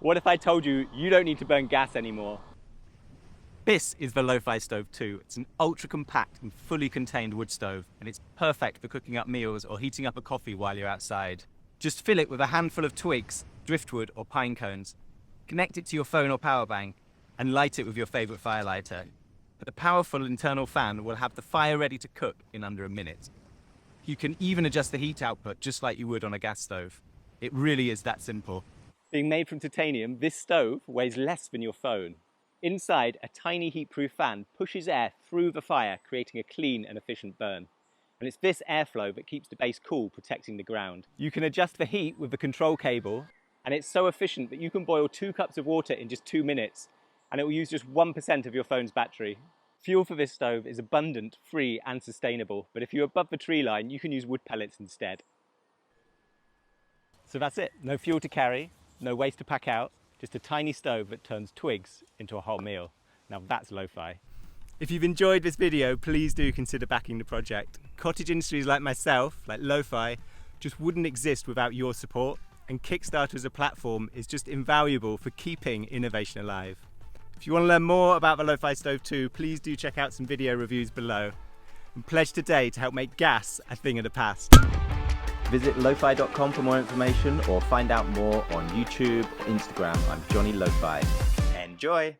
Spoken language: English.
What if I told you you don't need to burn gas anymore? This is the LOFI Stove 2. It's an ultra compact and fully contained wood stove, and it's perfect for cooking up meals or heating up a coffee while you're outside. Just fill it with a handful of twigs, driftwood or pine cones, connect it to your phone or power bank, and light it with your favorite firelighter. The powerful internal fan will have the fire ready to cook in under a minute. You can even adjust the heat output just like you would on a gas stove. It really is that simple. Being made from titanium, this stove weighs less than your phone. Inside, a tiny heat-proof fan pushes air through the fire, creating a clean and efficient burn. And it's this airflow that keeps the base cool, protecting the ground. You can adjust the heat with the control cable, and it's so efficient that you can boil 2 cups of water in just 2 minutes, and it will use just 1% of your phone's battery. Fuel for this stove is abundant, free and sustainable, but if you're above the tree line, you can use wood pellets instead. So that's it. No fuel to carry, no waste to pack out, just a tiny stove that turns twigs into a whole meal. Now that's lo-fi. If you've enjoyed this video, please do consider backing the project. Cottage industries like myself, like lo-fi, just wouldn't exist without your support, and Kickstarter as a platform is just invaluable for keeping innovation alive. If you want to learn more about the LOFI Stove 2, please do check out some video reviews below. And pledge today to help make gas a thing of the past. Visit lofi.com for more information or find out more on YouTube or Instagram. I'm Johnny Lo-Fi. Enjoy!